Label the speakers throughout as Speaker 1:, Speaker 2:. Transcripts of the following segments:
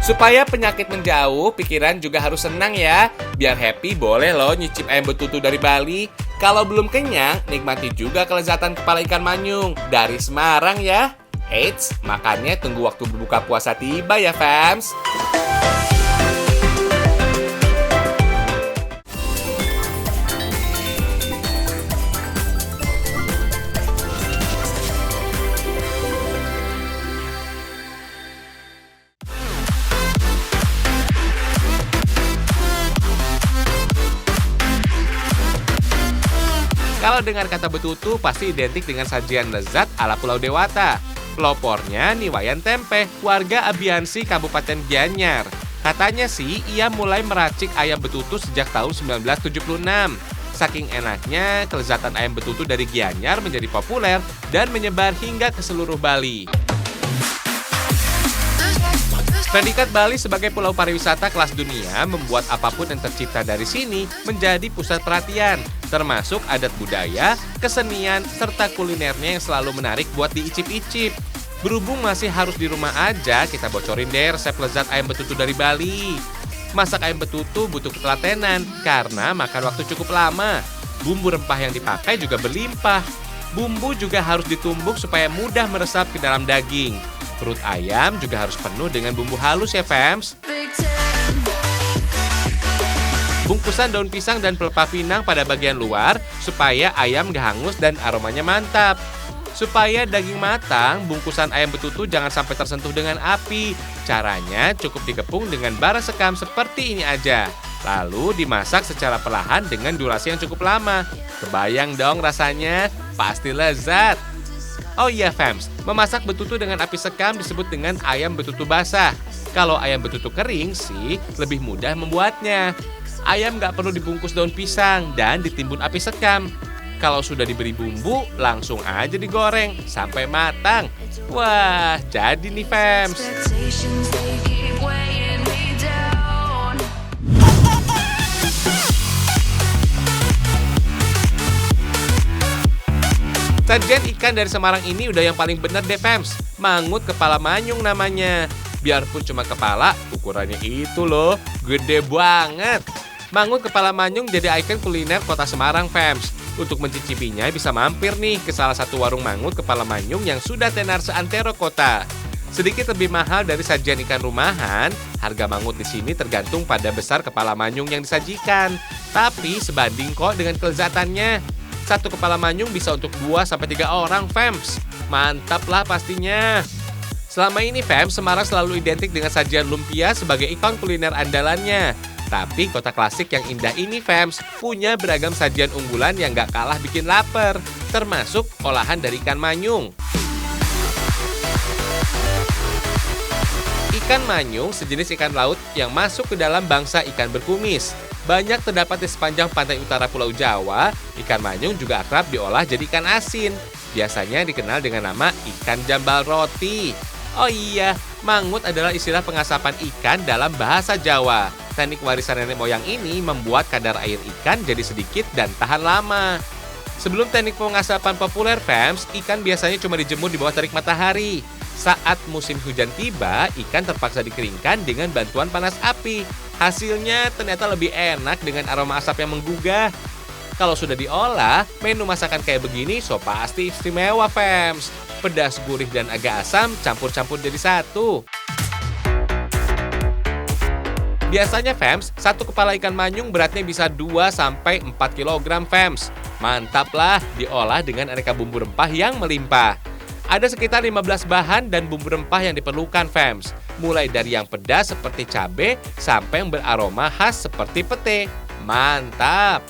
Speaker 1: Supaya penyakit menjauh, pikiran juga harus senang ya. Biar happy boleh loh nyicip ayam betutu dari Bali. Kalau belum kenyang, nikmati juga kelezatan kepala ikan manyung dari Semarang ya. Eits, makannya tunggu waktu berbuka puasa tiba ya fams. Kalau dengar kata betutu, pasti identik dengan sajian lezat ala Pulau Dewata. Pelopornya Niwayan Tempe, warga Abiansi, Kabupaten Gianyar. Katanya sih, ia mulai meracik ayam betutu sejak tahun 1976. Saking enaknya, kelezatan ayam betutu dari Gianyar menjadi populer dan menyebar hingga ke seluruh Bali. Predikat Bali sebagai pulau pariwisata kelas dunia membuat apapun yang tercipta dari sini menjadi pusat perhatian, termasuk adat budaya, kesenian, serta kulinernya yang selalu menarik buat diicip-icip. Berhubung masih harus di rumah aja, kita bocorin deh resep lezat ayam betutu dari Bali. Masak ayam betutu butuh ketelatenan karena makan waktu cukup lama. Bumbu rempah yang dipakai juga berlimpah. Bumbu juga harus ditumbuk supaya mudah meresap ke dalam daging. Perut ayam juga harus penuh dengan bumbu halus ya fams. Bungkusan daun pisang dan pelepah pinang pada bagian luar supaya ayam gak hangus dan aromanya mantap. Supaya daging matang, bungkusan ayam betutu jangan sampai tersentuh dengan api. Caranya cukup dikepung dengan bara sekam seperti ini aja. Lalu dimasak secara perlahan dengan durasi yang cukup lama. Kebayang dong rasanya, pasti lezat. Oh iya fams, memasak betutu dengan api sekam disebut dengan ayam betutu basah. Kalau ayam betutu kering sih lebih mudah membuatnya. Ayam nggak perlu dibungkus daun pisang dan ditimbun api sekam. Kalau sudah diberi bumbu, langsung aja digoreng sampai matang. Wah, jadi nih fams. Sajian ikan dari Semarang ini udah yang paling bener deh fams. Mangut kepala manyung namanya. Biarpun cuma kepala, ukurannya itu loh, gede banget. Mangut kepala manyung jadi ikon kuliner kota Semarang fams. Untuk mencicipinya bisa mampir nih ke salah satu warung mangut kepala manyung yang sudah tenar seantero kota. Sedikit lebih mahal dari sajian ikan rumahan, harga mangut di sini tergantung pada besar kepala manyung yang disajikan. Tapi sebanding kok dengan kelezatannya. Satu kepala manyung bisa untuk 2-3 orang, fams. Mantap lah pastinya. Selama ini, fams, Semarang selalu identik dengan sajian lumpia sebagai ikon kuliner andalannya. Tapi kota klasik yang indah ini, fams, punya beragam sajian unggulan yang gak kalah bikin lapar. Termasuk olahan dari ikan manyung. Ikan manyung sejenis ikan laut yang masuk ke dalam bangsa ikan berkumis. Banyak terdapat di sepanjang pantai utara Pulau Jawa, ikan manyung juga akrab diolah jadi ikan asin. Biasanya dikenal dengan nama ikan jambal roti. Oh iya, mangut adalah istilah pengasapan ikan dalam bahasa Jawa. Teknik warisan nenek moyang ini membuat kadar air ikan jadi sedikit dan tahan lama. Sebelum teknik pengasapan populer, fams, ikan biasanya cuma dijemur di bawah terik matahari. Saat musim hujan tiba, ikan terpaksa dikeringkan dengan bantuan panas api. Hasilnya ternyata lebih enak dengan aroma asap yang menggugah. Kalau sudah diolah, menu masakan kayak begini so pasti istimewa, fams. Pedas, gurih, dan agak asam campur-campur jadi satu. Biasanya, fams, satu kepala ikan manyung beratnya bisa 2-4 kg, fams. Mantap lah, diolah dengan aneka bumbu rempah yang melimpah. Ada sekitar 15 bahan dan bumbu rempah yang diperlukan, fams. Mulai dari yang pedas seperti cabai sampai yang beraroma khas seperti pete. Mantap!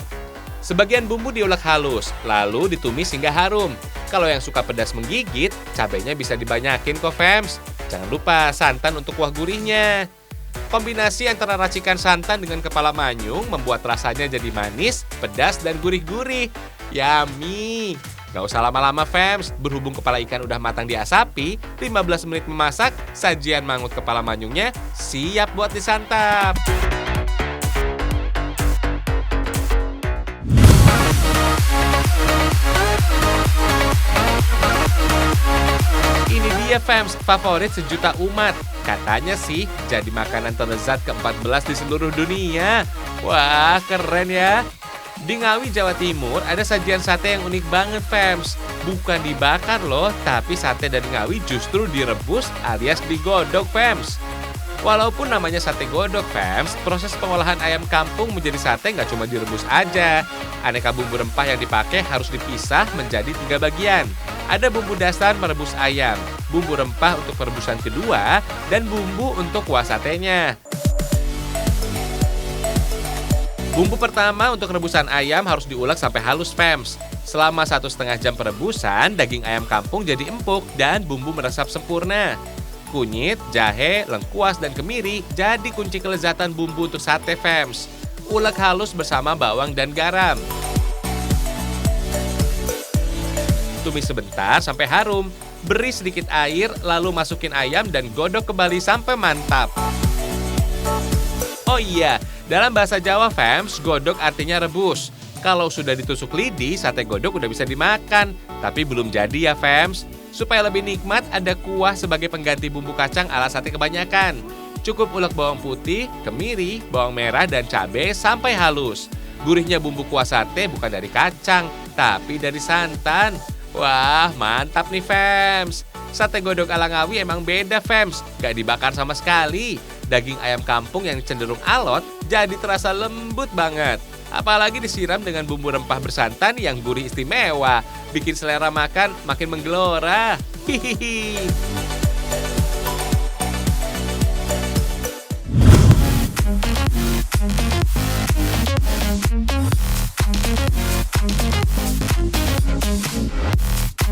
Speaker 1: Sebagian bumbu diulek halus, lalu ditumis hingga harum. Kalau yang suka pedas menggigit, cabainya bisa dibanyakin kok, fams. Jangan lupa santan untuk kuah gurihnya. Kombinasi antara racikan santan dengan kepala manyung membuat rasanya jadi manis, pedas, dan gurih-gurih. Yummy! Gak usah lama-lama, fams. Berhubung kepala ikan udah matang diasapi, 15 menit memasak, sajian mangut kepala manyungnya siap buat disantap. Ini dia Iya fams, favorit sejuta umat. Katanya sih jadi makanan terlezat ke-14 di seluruh dunia. Wah, keren ya. Di Ngawi, Jawa Timur ada sajian sate yang unik banget fams. Bukan dibakar loh, tapi sate dari Ngawi justru direbus alias digodok fams. Walaupun namanya sate godok fams, proses pengolahan ayam kampung menjadi sate nggak cuma direbus aja. Aneka bumbu rempah yang dipakai harus dipisah menjadi 3 bagian. Ada bumbu dasar merebus ayam, bumbu rempah untuk perebusan kedua, dan bumbu untuk kuah satenya. Bumbu pertama untuk rebusan ayam harus diulek sampai halus fams. Selama 1,5 jam perebusan, daging ayam kampung jadi empuk dan bumbu meresap sempurna. Kunyit, jahe, lengkuas, dan kemiri jadi kunci kelezatan bumbu untuk sate fams. Ulek halus bersama bawang dan garam. Tumis sebentar sampai harum. Beri sedikit air, lalu masukin ayam dan godok kembali sampai mantap. Oh iya, dalam bahasa Jawa fams, godok artinya rebus. Kalau sudah ditusuk lidi, sate godok udah bisa dimakan. Tapi belum jadi ya fams. Supaya lebih nikmat, ada kuah sebagai pengganti bumbu kacang ala sate kebanyakan. Cukup ulek bawang putih, kemiri, bawang merah, dan cabai sampai halus. Gurihnya bumbu kuah sate bukan dari kacang, tapi dari santan. Wah, mantap nih fams. Sate godok ala Ngawi emang beda fams, gak dibakar sama sekali. Daging ayam kampung yang cenderung alot jadi terasa lembut banget. Apalagi disiram dengan bumbu rempah bersantan yang gurih istimewa. Bikin selera makan makin menggelora. Hihihi.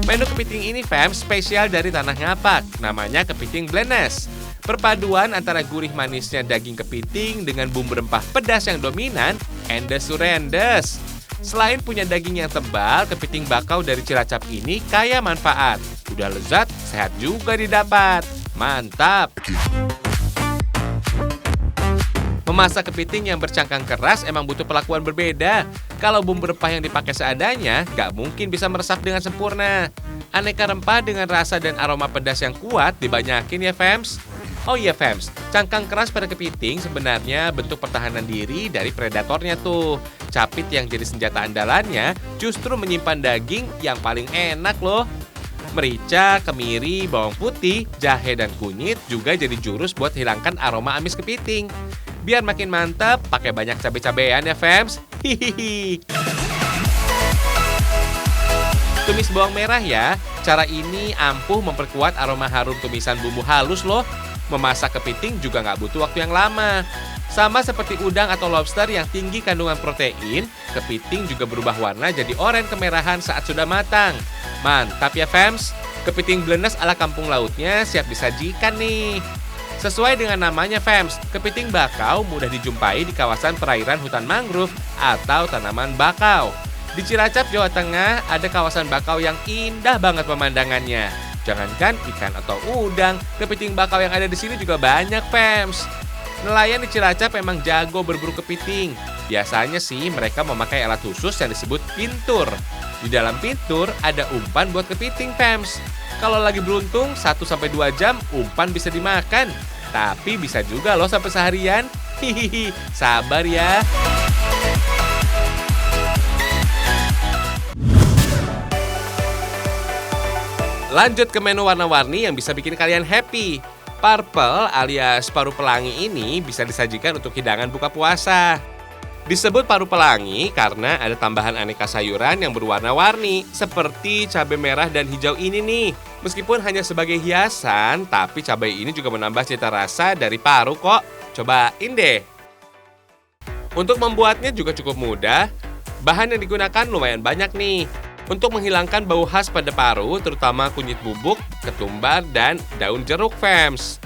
Speaker 1: Menu kepiting ini fams spesial dari Tanah Ngapak. Namanya kepiting blenes. Perpaduan antara gurih manisnya daging kepiting dengan bumbu rempah pedas yang dominan, endes surendes. Selain punya daging yang tebal, kepiting bakau dari Cilacap ini kaya manfaat. Udah lezat, sehat juga didapat. Mantap! Memasak kepiting yang bercangkang keras emang butuh perlakuan berbeda. Kalau bumbu rempah yang dipakai seadanya, gak mungkin bisa meresap dengan sempurna. Aneka rempah dengan rasa dan aroma pedas yang kuat dibanyakin ya fams. Oh iya fams, cangkang keras pada kepiting sebenarnya bentuk pertahanan diri dari predatornya tuh. Capit yang jadi senjata andalannya justru menyimpan daging yang paling enak loh. Merica, kemiri, bawang putih, jahe, dan kunyit juga jadi jurus buat hilangkan aroma amis kepiting. Biar makin mantap, pakai banyak cabai-cabean ya fams. Hihihi. Tumis bawang merah ya. Cara ini ampuh memperkuat aroma harum tumisan bumbu halus loh. Memasak kepiting juga nggak butuh waktu yang lama. Sama seperti udang atau lobster yang tinggi kandungan protein, kepiting juga berubah warna jadi oranye kemerahan saat sudah matang. Mantap ya fams, kepiting blenes ala kampung lautnya siap disajikan nih. Sesuai dengan namanya fams, kepiting bakau mudah dijumpai di kawasan perairan hutan mangrove atau tanaman bakau. Di Cilacap, Jawa Tengah ada kawasan bakau yang indah banget pemandangannya. Jangankan ikan atau udang, kepiting bakau yang ada di sini juga banyak fams. Nelayan di Cilacap memang jago berburu kepiting. Biasanya sih mereka memakai alat khusus yang disebut pintur. Di dalam pintur ada umpan buat kepiting fams. Kalau lagi beruntung 1-2 jam umpan bisa dimakan. Tapi bisa juga loh sampai seharian. Hihihi, sabar ya. Lanjut ke menu warna-warni yang bisa bikin kalian happy. Purple alias paru pelangi ini bisa disajikan untuk hidangan buka puasa. Disebut paru pelangi karena ada tambahan aneka sayuran yang berwarna-warni seperti cabai merah dan hijau ini nih. Meskipun hanya sebagai hiasan, tapi cabai ini juga menambah cita rasa dari paru kok. Cobain deh. Untuk membuatnya juga cukup mudah. Bahan yang digunakan lumayan banyak nih. Untuk menghilangkan bau khas pada paru, terutama kunyit bubuk, ketumbar, dan daun jeruk fams.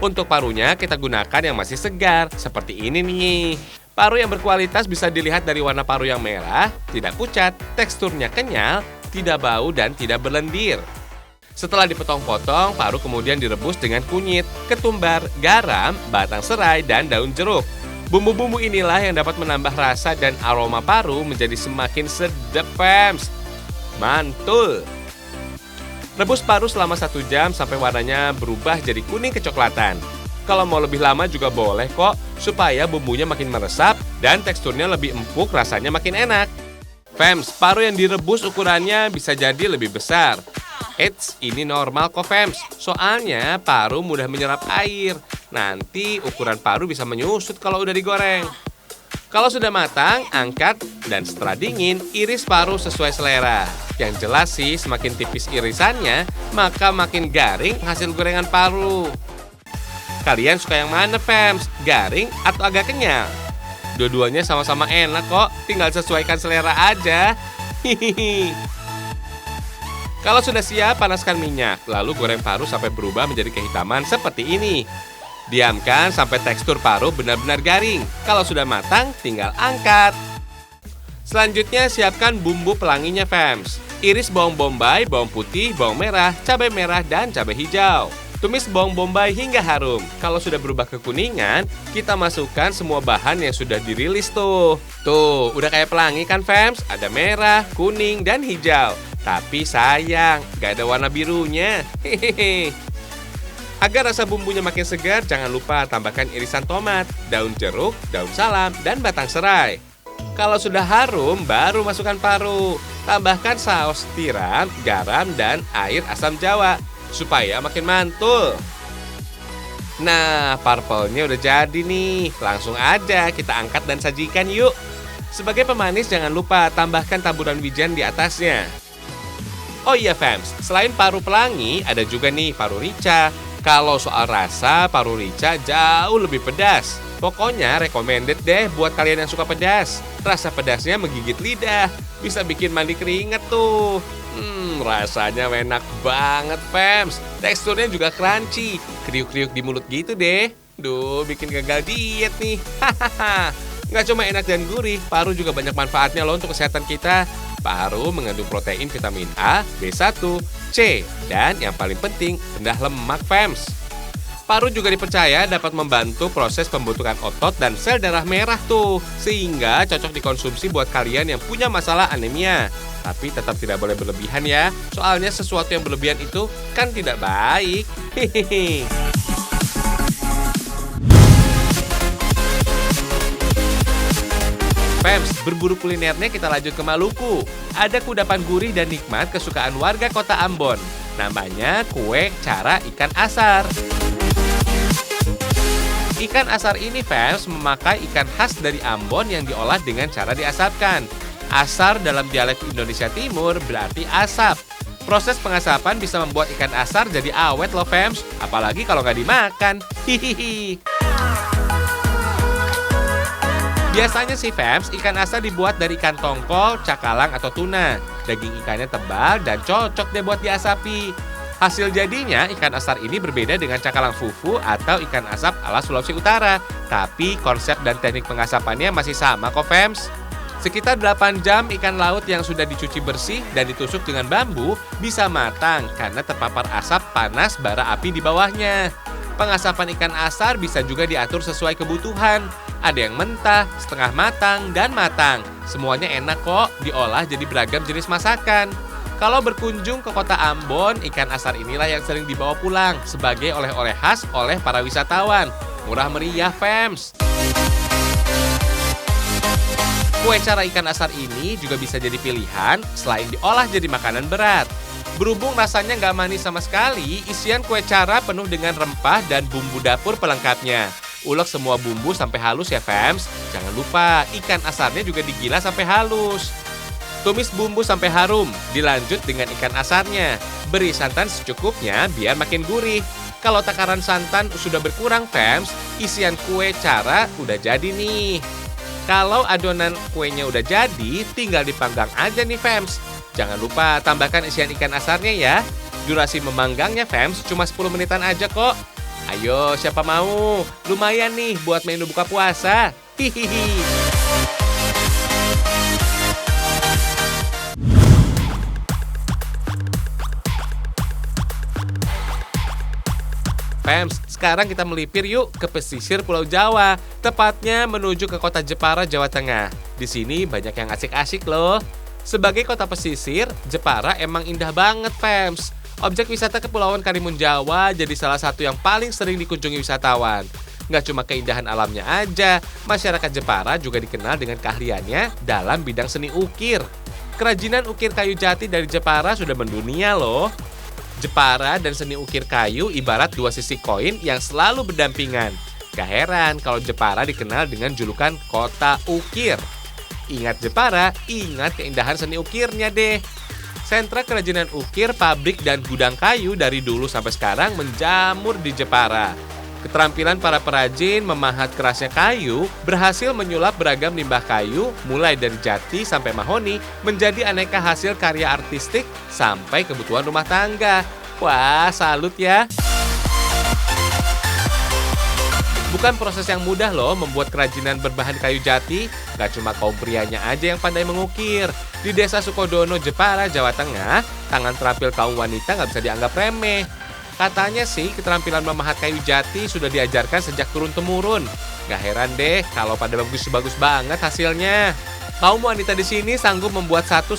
Speaker 1: Untuk parunya kita gunakan yang masih segar, seperti ini nih. Paru yang berkualitas bisa dilihat dari warna paru yang merah, tidak pucat, teksturnya kenyal, tidak bau, dan tidak berlendir. Setelah dipotong-potong, paru kemudian direbus dengan kunyit, ketumbar, garam, batang serai, dan daun jeruk. Bumbu-bumbu inilah yang dapat menambah rasa dan aroma paru menjadi semakin sedap fams. Mantul! Rebus paru selama 1 jam sampai warnanya berubah jadi kuning kecoklatan. Kalau mau lebih lama juga boleh kok, supaya bumbunya makin meresap dan teksturnya lebih empuk, rasanya makin enak. Fems, paru yang direbus ukurannya bisa jadi lebih besar. Eits, ini normal kok Fems, soalnya paru mudah menyerap air. Nanti ukuran paru bisa menyusut kalau udah digoreng. Kalau sudah matang, angkat dan setelah dingin, iris paru sesuai selera. Yang jelas sih, semakin tipis irisannya, maka makin garing hasil gorengan paru. Kalian suka yang mana, Fems? Garing atau agak kenyal? Dua-duanya sama-sama enak kok, tinggal sesuaikan selera aja. Hihihi. Kalau sudah siap, panaskan minyak, lalu goreng paru sampai berubah menjadi kehitaman seperti ini. Diamkan sampai tekstur paru benar-benar garing. Kalau sudah matang, tinggal angkat. Selanjutnya, siapkan bumbu pelanginya, Fems. Iris bawang bombay, bawang putih, bawang merah, cabai merah, dan cabai hijau. Tumis bawang bombay hingga harum. Kalau sudah berubah kekuningan, kita masukkan semua bahan yang sudah dirilis tuh. Tuh, udah kayak pelangi kan, Fems? Ada merah, kuning, dan hijau. Tapi sayang, gak ada warna birunya. Hehehe. Agar rasa bumbunya makin segar, jangan lupa tambahkan irisan tomat, daun jeruk, daun salam, dan batang serai. Kalau sudah harum, baru masukkan paru. Tambahkan saus tiram, garam, dan air asam jawa, supaya makin mantul. Nah, purple-nya udah jadi nih. Langsung aja kita angkat dan sajikan yuk. Sebagai pemanis, jangan lupa tambahkan taburan wijen di atasnya. Oh iya Fems, selain paru pelangi, ada juga nih paru rica. Kalau soal rasa, paru rica jauh lebih pedas. Pokoknya recommended deh buat kalian yang suka pedas. Rasa pedasnya menggigit lidah, bisa bikin mandi keringat tuh. Rasanya enak banget Fems. Teksturnya juga crunchy, kriuk-kriuk di mulut gitu deh. Duh, bikin gagal diet nih. Hahaha. Nggak cuma enak dan gurih, paru juga banyak manfaatnya loh untuk kesehatan kita. Paru mengandung protein vitamin A, B1, C, dan yang paling penting, rendah lemak Fems. Paru juga dipercaya dapat membantu proses pembentukan otot dan sel darah merah tuh, sehingga cocok dikonsumsi buat kalian yang punya masalah anemia. Tapi tetap tidak boleh berlebihan ya, soalnya sesuatu yang berlebihan itu kan tidak baik. Hehehe. Fems, berburu kulinernya kita lanjut ke Maluku. Ada kudapan gurih dan nikmat kesukaan warga kota Ambon. Namanya kue cara ikan asar. Ikan asar ini, Fems, memakai ikan khas dari Ambon yang diolah dengan cara diasapkan. Asar dalam dialek Indonesia Timur berarti asap. Proses pengasapan bisa membuat ikan asar jadi awet loh, Fems. Apalagi kalau nggak dimakan. Hihihi. Biasanya sih Fems, ikan asar dibuat dari ikan tongkol, cakalang, atau tuna. Daging ikannya tebal dan cocok deh buat diasapi. Hasil jadinya, ikan asar ini berbeda dengan cakalang fufu atau ikan asap ala Sulawesi Utara. Tapi konsep dan teknik pengasapannya masih sama kok Fems. Sekitar 8 jam ikan laut yang sudah dicuci bersih dan ditusuk dengan bambu bisa matang karena terpapar asap panas bara api di bawahnya. Pengasapan ikan asar bisa juga diatur sesuai kebutuhan. Ada yang mentah, setengah matang, dan matang. Semuanya enak kok, diolah jadi beragam jenis masakan. Kalau berkunjung ke kota Ambon, ikan asar inilah yang sering dibawa pulang sebagai oleh-oleh khas oleh para wisatawan. Murah meriah, Fems. Kue cara ikan asar ini juga bisa jadi pilihan selain diolah jadi makanan berat. Berhubung rasanya nggak manis sama sekali, isian kue cara penuh dengan rempah dan bumbu dapur pelengkapnya. Ulek semua bumbu sampai halus ya, Fems. Jangan lupa, ikan asarnya juga digilas sampai halus. Tumis bumbu sampai harum, dilanjut dengan ikan asarnya. Beri santan secukupnya biar makin gurih. Kalau takaran santan sudah berkurang, Fems, isian kue cara udah jadi nih. Kalau adonan kuenya udah jadi, tinggal dipanggang aja nih, Fems. Jangan lupa tambahkan isian ikan asarnya ya. Durasi memanggangnya, Fems, cuma 10 menitan aja kok. Ayo, siapa mau? Lumayan nih buat menu buka puasa. Hihihi. Fems, sekarang kita melipir yuk ke pesisir Pulau Jawa, tepatnya menuju ke kota Jepara, Jawa Tengah. Di sini banyak yang asik-asik loh. Sebagai kota pesisir, Jepara emang indah banget, Fems. Objek wisata Kepulauan Karimun Jawa jadi salah satu yang paling sering dikunjungi wisatawan. Nggak cuma keindahan alamnya aja, masyarakat Jepara juga dikenal dengan keahliannya dalam bidang seni ukir. Kerajinan ukir kayu jati dari Jepara sudah mendunia loh. Jepara dan seni ukir kayu ibarat dua sisi koin yang selalu berdampingan. Gak heran kalau Jepara dikenal dengan julukan kota ukir. Ingat Jepara, ingat keindahan seni ukirnya deh. Sentra kerajinan ukir, pabrik, dan gudang kayu dari dulu sampai sekarang menjamur di Jepara. Keterampilan para perajin memahat kerasnya kayu berhasil menyulap beragam limbah kayu mulai dari jati sampai mahoni menjadi aneka hasil karya artistik sampai kebutuhan rumah tangga. Wah, salut ya! Bukan proses yang mudah loh membuat kerajinan berbahan kayu jati. Gak cuma kaum prianya aja yang pandai mengukir. Di desa Sukodono, Jepara, Jawa Tengah, tangan terampil kaum wanita gak bisa dianggap remeh. Katanya sih keterampilan memahat kayu jati sudah diajarkan sejak turun-temurun. Gak heran deh kalau pada bagus-bagus banget hasilnya. Kaum wanita di sini sanggup membuat 1-2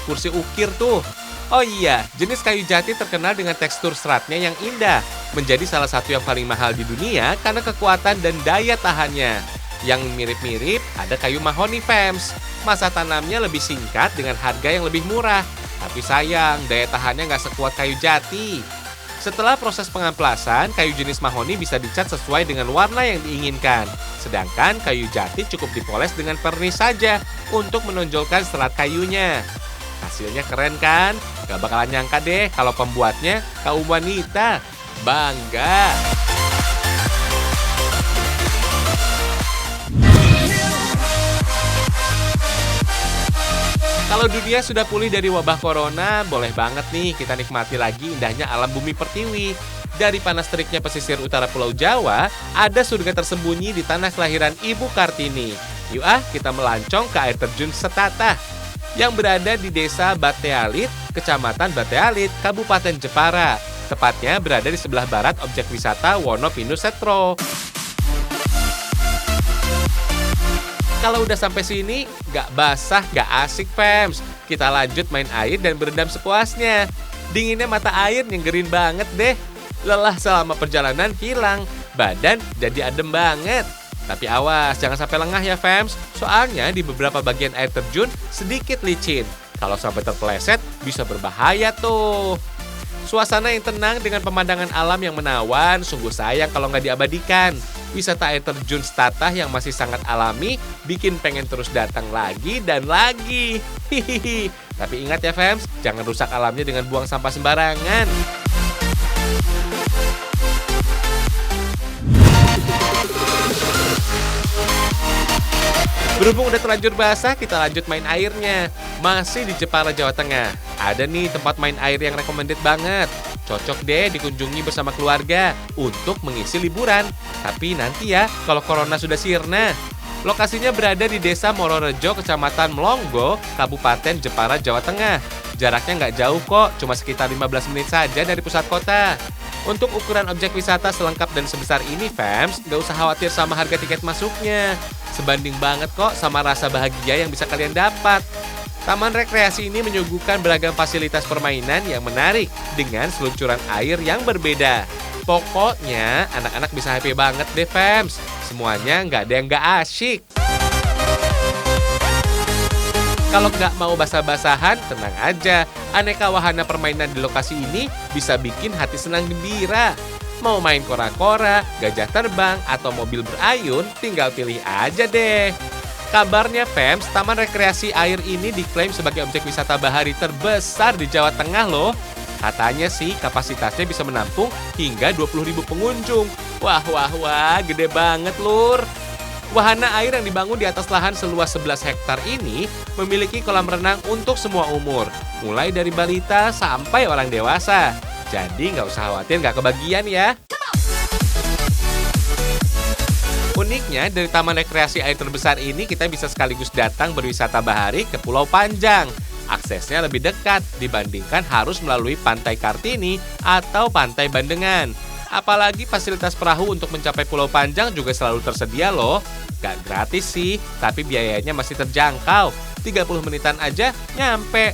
Speaker 1: kursi ukir tuh. Oh iya, jenis kayu jati terkenal dengan tekstur seratnya yang indah. Menjadi salah satu yang paling mahal di dunia karena kekuatan dan daya tahannya. Yang mirip-mirip ada kayu mahoni Fems. Masa tanamnya lebih singkat dengan harga yang lebih murah. Tapi sayang, daya tahannya nggak sekuat kayu jati. Setelah proses pengamplasan, kayu jenis mahoni bisa dicat sesuai dengan warna yang diinginkan. Sedangkan kayu jati cukup dipoles dengan vernis saja untuk menonjolkan serat kayunya. Hasilnya keren kan? Gak bakalan nyangka deh kalau pembuatnya kaum wanita. Bangga! Kalau dunia sudah pulih dari wabah corona, boleh banget nih kita nikmati lagi indahnya alam bumi pertiwi. Dari panas teriknya pesisir utara Pulau Jawa, ada surga tersembunyi di tanah kelahiran Ibu Kartini. Yuk kita melancong ke air terjun Setatah yang berada di desa Batealit, Kecamatan Batealit, Kabupaten Jepara. Tepatnya berada di sebelah barat objek wisata Wonopinu Setro. Kalau udah sampai sini, gak basah, gak asik, Fems. Kita lanjut main air dan berendam sepuasnya. Dinginnya mata air nyenggerin banget deh. Lelah selama perjalanan hilang, badan jadi adem banget. Tapi awas, jangan sampai lengah ya, Fems. Soalnya di beberapa bagian air terjun sedikit licin. Kalau sampai terpeleset, bisa berbahaya tuh. Suasana yang tenang dengan pemandangan alam yang menawan, sungguh sayang kalau nggak diabadikan. Wisata air terjun Setatah yang masih sangat alami, bikin pengen terus datang lagi dan lagi. Hihihi. Tapi ingat ya, Fems, jangan rusak alamnya dengan buang sampah sembarangan. Berhubung udah terlanjur basah, kita lanjut main airnya. Masih di Jepara, Jawa Tengah. Ada nih tempat main air yang recommended banget. Cocok deh dikunjungi bersama keluarga untuk mengisi liburan. Tapi nanti ya, kalau corona sudah sirna. Lokasinya berada di Desa Mororejo, Kecamatan Melonggo, Kabupaten Jepara, Jawa Tengah. Jaraknya nggak jauh kok, cuma sekitar 15 menit saja dari pusat kota. Untuk ukuran objek wisata selengkap dan sebesar ini, Fems, nggak usah khawatir sama harga tiket masuknya. Sebanding banget kok sama rasa bahagia yang bisa kalian dapat. Taman rekreasi ini menyuguhkan beragam fasilitas permainan yang menarik dengan seluncuran air yang berbeda. Pokoknya anak-anak bisa happy banget deh, Fems. Semuanya nggak ada yang nggak asyik. Kalau nggak mau basah-basahan, tenang aja. Aneka wahana permainan di lokasi ini bisa bikin hati senang gembira. Mau main kora-kora, gajah terbang, atau mobil berayun, tinggal pilih aja deh. Kabarnya, Fems, taman rekreasi air ini diklaim sebagai objek wisata bahari terbesar di Jawa Tengah loh. Katanya sih kapasitasnya bisa menampung hingga 20.000 pengunjung. Wah, gede banget lur. Wahana air yang dibangun di atas lahan seluas 11 hektar ini memiliki kolam renang untuk semua umur, mulai dari balita sampai orang dewasa. Jadi nggak usah khawatir nggak kebagian ya. Uniknya, dari taman rekreasi air terbesar ini kita bisa sekaligus datang berwisata bahari ke Pulau Panjang. Aksesnya lebih dekat dibandingkan harus melalui Pantai Kartini atau Pantai Bandengan. Apalagi fasilitas perahu untuk mencapai Pulau Panjang juga selalu tersedia loh. Gak gratis sih, tapi biayanya masih terjangkau. 30 menitan aja nyampe.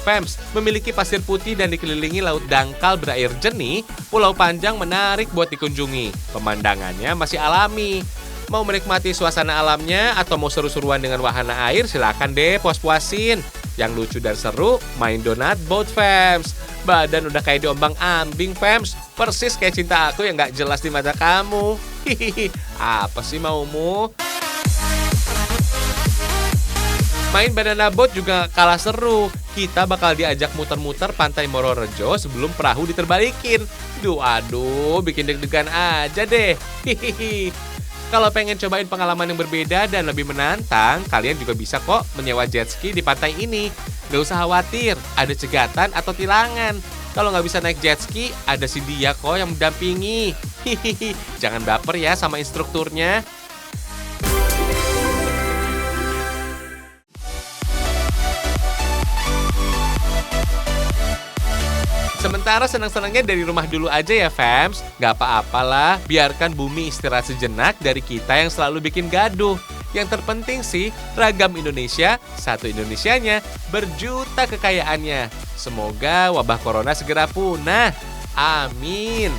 Speaker 1: Fems, memiliki pasir putih dan dikelilingi laut dangkal berair jernih, Pulau Panjang menarik buat dikunjungi. Pemandangannya masih alami. Mau menikmati suasana alamnya atau mau seru-seruan dengan wahana air, silakan deh puas-puasin. Yang lucu dan seru, main donat boat, Fems. Badan udah kayak diombang-ambing, Fems. Persis kayak cinta aku yang gak jelas di mata kamu. Hihihi, apa sih maumu? Main banana boat juga kalah seru. Kita bakal diajak muter-muter pantai Mororejo sebelum perahu diterbalikin. Aduh, bikin deg-degan aja deh. Hihihi. Kalau pengen cobain pengalaman yang berbeda dan lebih menantang, kalian juga bisa kok menyewa jet ski di pantai ini. Gak usah khawatir, ada cegatan atau tilangan. Kalau nggak bisa naik jet ski, ada si Dia kok yang mendampingi. Hihihi. Jangan baper ya sama instrukturnya. Sementara senang-senangnya dari rumah dulu aja ya, Fems. Gak apa-apalah, biarkan bumi istirahat sejenak dari kita yang selalu bikin gaduh. Yang terpenting sih, ragam Indonesia, satu Indonesianya, berjuta kekayaannya. Semoga wabah corona segera punah. Amin.